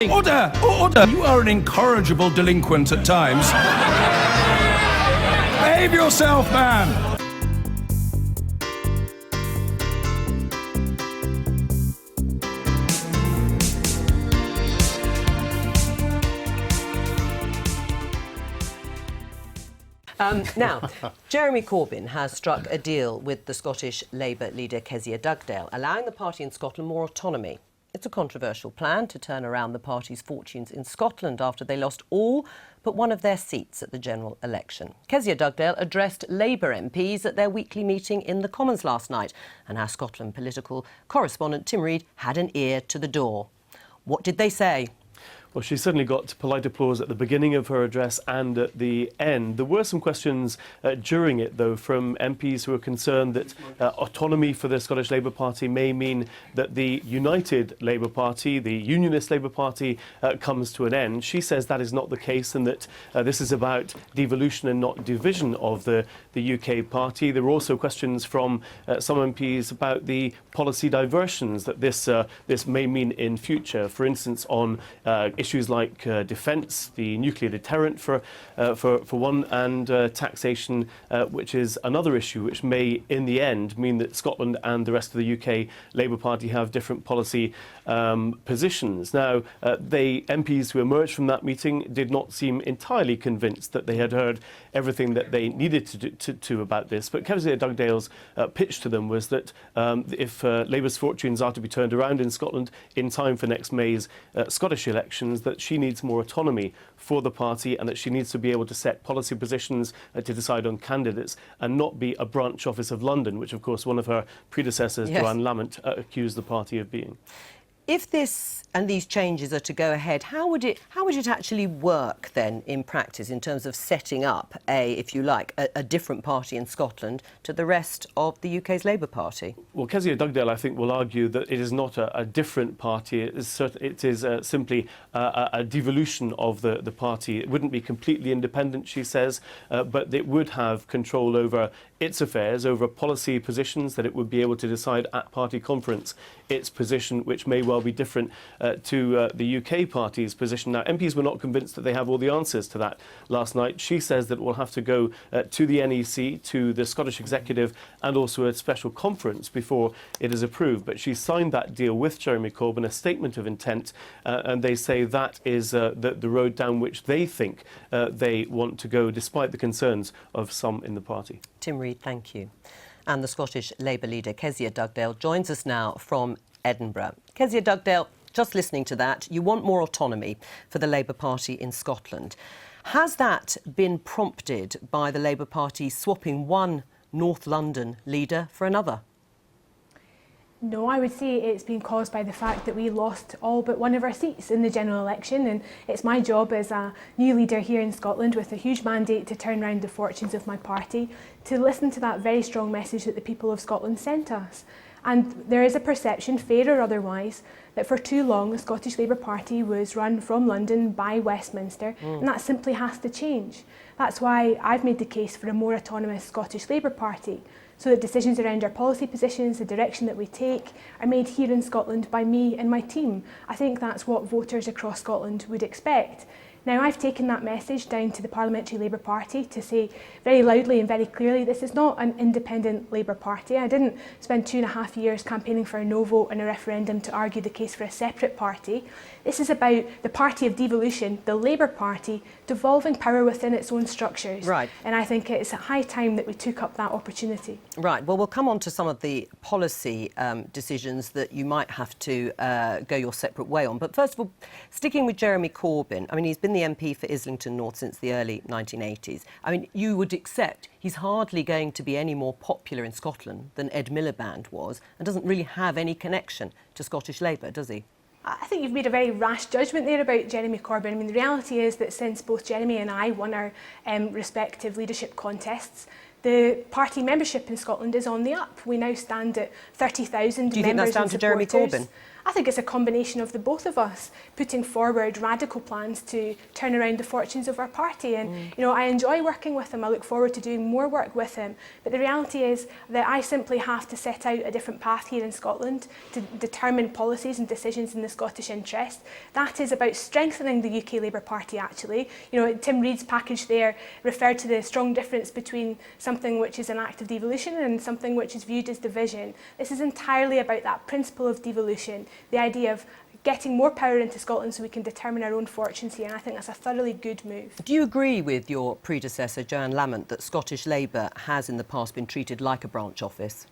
Order! Order! You are an incorrigible delinquent at times. Behave yourself, man! Now, Jeremy Corbyn has struck a deal with the Scottish Labour leader Kezia Dugdale, allowing the party in Scotland more autonomy. It's a controversial plan to turn around the party's fortunes in Scotland after they lost all but one of their seats at the general election. Kezia Dugdale addressed Labour MPs at their weekly meeting in the Commons last night, and our Scotland political correspondent Tim Reid had an ear to the door. What did they say? Well, she certainly got polite applause at the beginning of her address and at the end. There were some questions during it, though, from MPs who were concerned that autonomy for the Scottish Labour Party may mean that the united Labour Party, the Unionist Labour Party, comes to an end. She says that is not the case and that this is about devolution and not division of the UK party. There were also questions from some MPs about the policy diversions that this may mean in future. For instance, on issues like defence, the nuclear deterrent for one, and taxation, which is another issue, which may, in the end, mean that Scotland and the rest of the UK Labour Party have different policy positions. Now, the MPs who emerged from that meeting did not seem entirely convinced that they had heard everything that they needed to about this. But Kezia Dugdale's pitch to them was that if Labour's fortunes are to be turned around in Scotland in time for next May's Scottish elections, that she needs more autonomy for the party and that she needs to be able to set policy positions to decide on candidates and not be a branch office of London, which, of course, one of her predecessors, Yes. Joanne Lamont, accused the party of being. If this and these changes are to go ahead, how would it actually work then in practice in terms of setting up if you like, a different party in Scotland to the rest of the UK's Labour Party? Well, Kezia Dugdale, I think, will argue that it is not a different party. It is simply a devolution of the party. It wouldn't be completely independent, she says, but it would have control over its affairs, over policy positions, that it would be able to decide at party conference its position, which may well be different to the UK party's position. Now, MPs were not convinced that they have all the answers to that last night. She says that it will have to go to the NEC, to the Scottish Executive, and also a special conference before it is approved. But she signed that deal with Jeremy Corbyn, a statement of intent, and they say that is the road down which they think they want to go, despite the concerns of some in the party. Tim Reid, thank you. And the Scottish Labour leader, Kezia Dugdale, joins us now from Edinburgh. Kezia Dugdale, just listening to that, you want more autonomy for the Labour Party in Scotland. Has that been prompted by the Labour Party swapping one North London leader for another? No, I would say it's been caused by the fact that we lost all but one of our seats in the general election, and it's my job as a new leader here in Scotland with a huge mandate to turn around the fortunes of my party, to listen to that very strong message that the people of Scotland sent us. And there is a perception, fair or otherwise, that for too long the Scottish Labour Party was run from London by Westminster, and that simply has to change. That's why I've made the case for a more autonomous Scottish Labour Party, so that decisions around our policy positions, the direction that we take, are made here in Scotland by me and my team. I think that's what voters across Scotland would expect. Now, I've taken that message down to the Parliamentary Labour Party to say very loudly and very clearly this is not an independent Labour Party. I didn't spend 2.5 years campaigning for a no vote in a referendum to argue the case for a separate party. This is about the party of devolution, the Labour Party, devolving power within its own structures. Right. And I think it's high time that we took up that opportunity. Right. Well, we'll come on to some of the policy decisions that you might have to go your separate way on. But first of all, sticking with Jeremy Corbyn, I mean, he's been the MP for Islington North since the early 1980s. I mean, you would accept he's hardly going to be any more popular in Scotland than Ed Miliband was, and doesn't really have any connection to Scottish Labour, does he? I think you've made a very rash judgment there about Jeremy Corbyn. I mean, the reality is that since both Jeremy and I won our respective leadership contests, the party membership in Scotland is on the up. We now stand at 30,000 members. Do you think that's down to Jeremy Corbyn? I think it's a combination of the both of us putting forward radical plans to turn around the fortunes of our party. And you know, I enjoy working with him. I look forward to doing more work with him. But the reality is that I simply have to set out a different path here in Scotland to determine policies and decisions in the Scottish interest. That is about strengthening the UK Labour Party, actually. You know, Tim Reid's package there referred to the strong difference between something which is an act of devolution and something which is viewed as division. This is entirely about that principle of devolution, the idea of getting more power into Scotland so we can determine our own fortunes here, and I think that's a thoroughly good move. Do you agree with your predecessor, Joanne Lamont, that Scottish Labour has in the past been treated like a branch office?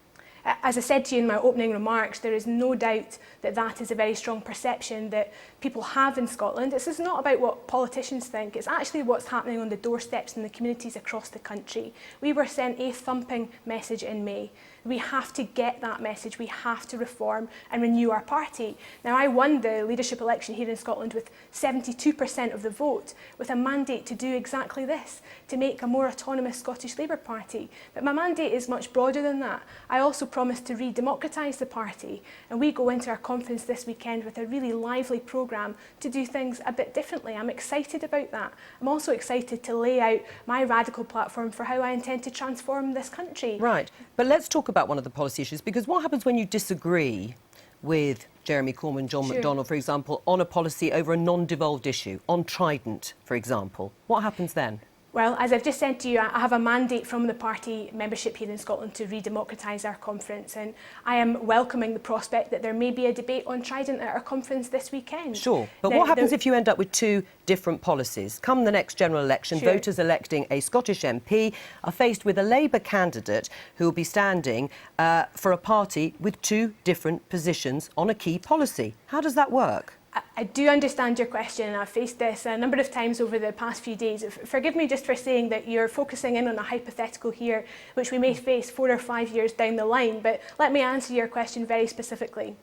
As I said to you in my opening remarks, there is no doubt that that is a very strong perception that people have in Scotland. This is not about what politicians think, it's actually what's happening on the doorsteps in the communities across the country. We were sent a thumping message in May. We have to get that message, we have to reform and renew our party. Now, I won the leadership election here in Scotland with 72% of the vote, with a mandate to do exactly this, to make a more autonomous Scottish Labour Party. But my mandate is much broader than that. I also promised to re-democratise the party, and we go into our conference this weekend with a really lively programme to do things a bit differently. I'm excited about that. I'm also excited to lay out my radical platform for how I intend to transform this country. Right, but let's talk about one of the policy issues, because what happens when you disagree with Jeremy Corbyn, John McDonnell, for example, on a policy over a non-devolved issue, on Trident, for example? What happens then? Well, as I've just said to you, I have a mandate from the party membership here in Scotland to re-democratise our conference, and I am welcoming the prospect that there may be a debate on Trident at our conference this weekend. Sure, but what happens if you end up with two different policies? Come the next general election, Sure. Voters electing a Scottish MP are faced with a Labour candidate who will be standing for a party with two different positions on a key policy. How does that work? I do understand your question, and I've faced this a number of times over the past few days. Forgive me just for saying that you're focusing in on a hypothetical here, which we may face 4 or 5 years down the line, but let me answer your question very specifically.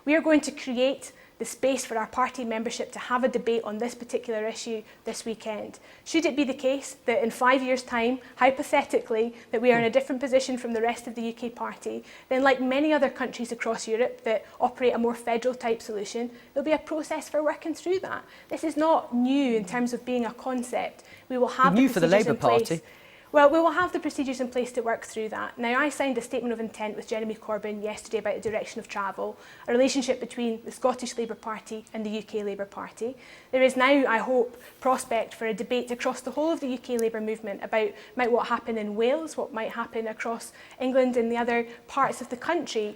We are going to create the space for our party membership to have a debate on this particular issue this weekend. Should it be the case that in 5 years' time, hypothetically, that we are in a different position from the rest of the UK party, then like many other countries across Europe that operate a more federal type solution, there'll be a process for working through that. This is not new in terms of being a concept. We will have New the for the procedures Labour in place. Party. Well, we will have the procedures in place to work through that. Now, I signed a statement of intent with Jeremy Corbyn yesterday about the direction of travel, a relationship between the Scottish Labour Party and the UK Labour Party. There is now, I hope, prospect for a debate across the whole of the UK Labour movement about what happen in Wales, what might happen across England and the other parts of the country.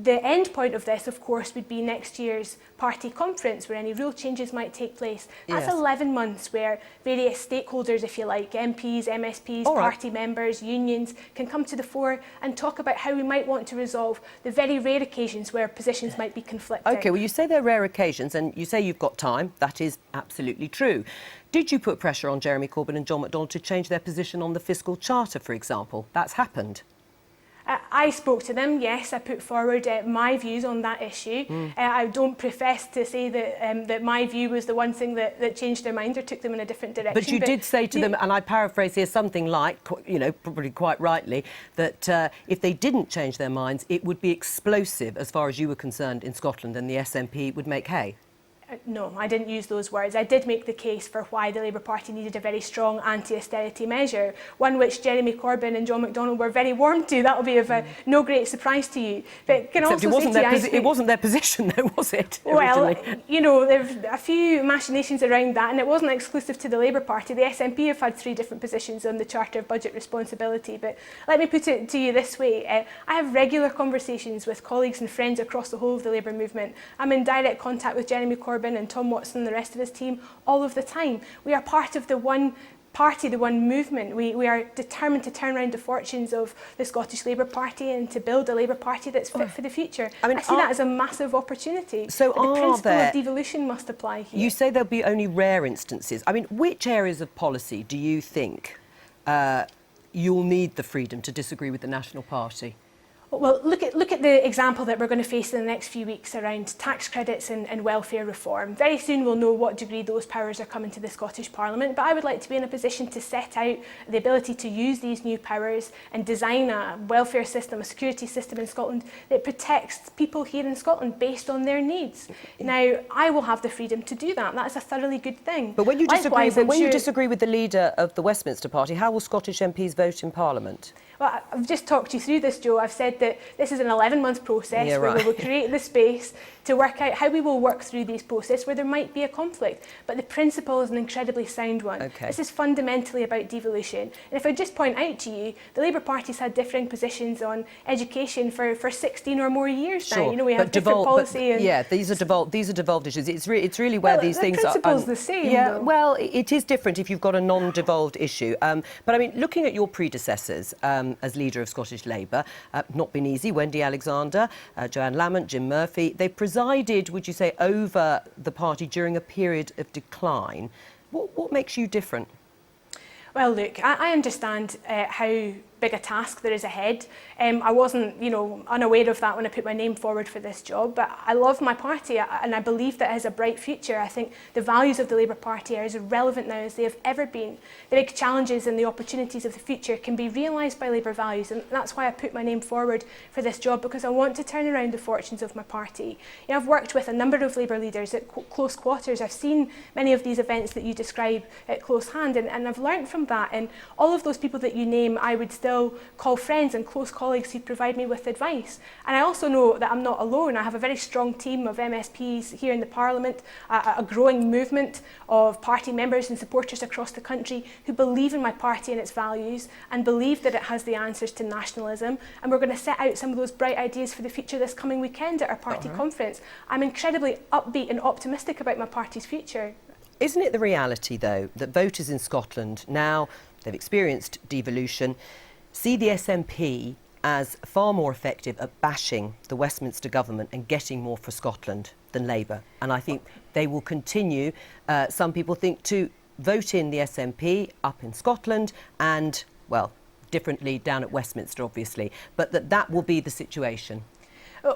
The end point of this, of course, would be next year's party conference, where any rule changes might take place. That's Yes. 11 months where various stakeholders, if you like, MPs, MSPs, All right. party members, unions, can come to the fore and talk about how we might want to resolve the very rare occasions where positions might be conflicting. OK, well, you say they're rare occasions, and you say you've got time. That is absolutely true. Did you put pressure on Jeremy Corbyn and John McDonnell to change their position on the fiscal charter, for example? That's happened. I spoke to them, yes, I put forward my views on that issue. I don't profess to say that my view was the one thing that changed their mind or took them in a different direction. But you did say to them, and I paraphrase here, something like, you know, probably quite rightly, that if they didn't change their minds, it would be explosive as far as you were concerned in Scotland, and the SNP would make hay. No, I didn't use those words. I did make the case for why the Labour Party needed a very strong anti-austerity measure, one which Jeremy Corbyn and John McDonnell were very warm to. That will be of no great surprise to you. But can Except also it wasn't their position, though, was it? Well, originally? you know, there's a few machinations around that, and it wasn't exclusive to the Labour Party. The SNP have had 3 different positions on the Charter of Budget Responsibility. But let me put it to you this way. I have regular conversations with colleagues and friends across the whole of the Labour movement. I'm in direct contact with Jeremy Corbyn and Tom Watson and the rest of his team all of the time. We are part of the one party, the one movement. We are determined to turn around the fortunes of the Scottish Labour Party and to build a Labour Party that's fit for the future. I see that as a massive opportunity. So but the principle of devolution must apply here. You say there'll be only rare instances. I mean, which areas of policy do you think you'll need the freedom to disagree with the National Party? Well, look at the example that we're going to face in the next few weeks around tax credits and welfare reform. Very soon we'll know what degree those powers are coming to the Scottish Parliament, but I would like to be in a position to set out the ability to use these new powers and design a welfare system, a security system in Scotland that protects people here in Scotland based on their needs. Now, I will have the freedom to do that. That's a thoroughly good thing. But when you Likewise, you disagree with the leader of the Westminster Party, how will Scottish MPs vote in Parliament? Well, I've just talked you through this, Joe. I've said that this is an 11-month process where we will create the space to work out how we will work through these processes where there might be a conflict. But the principle is an incredibly sound one. Okay. This is fundamentally about devolution. And if I just point out to you, the Labour Party's had differing positions on education for 16 or more years now. You know, we have different policy. These are devolved issues. It's really where these things are. The principle's the same. Yeah, though. well, it is different if you've got a non-devolved issue. But I mean, looking at your predecessors as leader of Scottish Labour, not been easy. Wendy Alexander, Joanne Lamont, Jim Murphy. They presided, would you say, over the party during a period of decline. What makes you different? Well, look, I understand how big a task there is ahead. I wasn't, unaware of that when I put my name forward for this job, but I love my party and I believe that it has a bright future. I think the values of the Labour Party are as relevant now as they have ever been. The big challenges and the opportunities of the future can be realised by Labour values, and that's why I put my name forward for this job, because I want to turn around the fortunes of my party. I've worked with a number of Labour leaders at close quarters. I've seen many of these events that you describe at close hand, and I've learned from that. And all of those people that you name, I would still call friends and close colleagues who provide me with advice. And I also know that I'm not alone. I have a very strong team of MSPs here in the Parliament, a growing movement of party members and supporters across the country who believe in my party and its values and believe that it has the answers to nationalism. And we're going to set out some of those bright ideas for the future this coming weekend at our party conference. I'm incredibly upbeat and optimistic about my party's future. Isn't it the reality, though, that voters in Scotland, now they've experienced devolution, see the SNP as far more effective at bashing the Westminster government and getting more for Scotland than Labour? And I think they will continue, some people think, to vote in the SNP up in Scotland and, well, differently down at Westminster, obviously, but that will be the situation.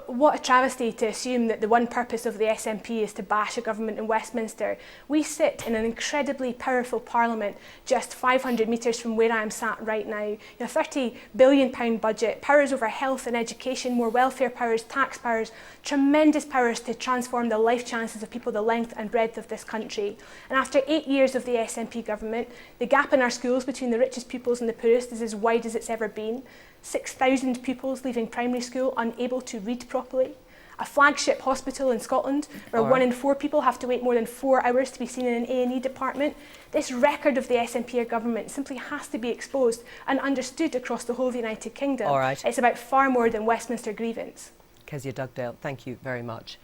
What a travesty to assume that the one purpose of the SNP is to bash a government in Westminster. We sit in an incredibly powerful parliament just 500 metres from where I am sat right now. A £30 billion budget, powers over health and education, more welfare powers, tax powers, tremendous powers to transform the life chances of people the length and breadth of this country. And after 8 years of the SNP government, the gap in our schools between the richest pupils and the poorest is as wide as it's ever been. 6,000 pupils leaving primary school unable to read properly. A flagship hospital in Scotland where 1 in 4 people have to wait more than 4 hours to be seen in an A&E department. This record of the SNP government simply has to be exposed and understood across the whole of the United Kingdom. It's about far more than Westminster grievance. Kezia Dugdale, thank you very much.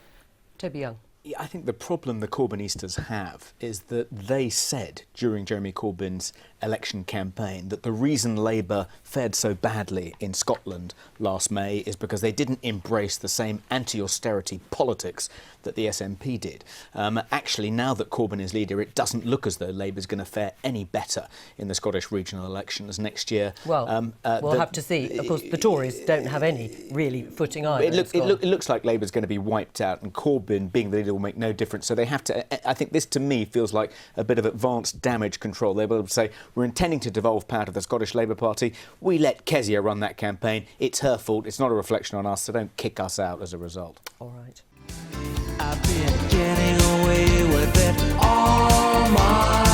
Toby Young. I think the problem the Corbynistas have is that they said during Jeremy Corbyn's election campaign that the reason Labour fared so badly in Scotland last May is because they didn't embrace the same anti-austerity politics that the SNP did. Actually, now that Corbyn is leader, it doesn't look as though Labour's going to fare any better in the Scottish regional elections next year. Well, we'll have to see. Of course, the Tories don't have any really footing either. It looks like Labour's going to be wiped out, and Corbyn being the leader will make no difference. So they have to. I think this, to me, feels like a bit of advanced damage control. They'll be able to say, we're intending to devolve power to the Scottish Labour Party. We let Kezia run that campaign. It's her fault. It's not a reflection on us, so don't kick us out as a result. All right. I've been getting away with it all my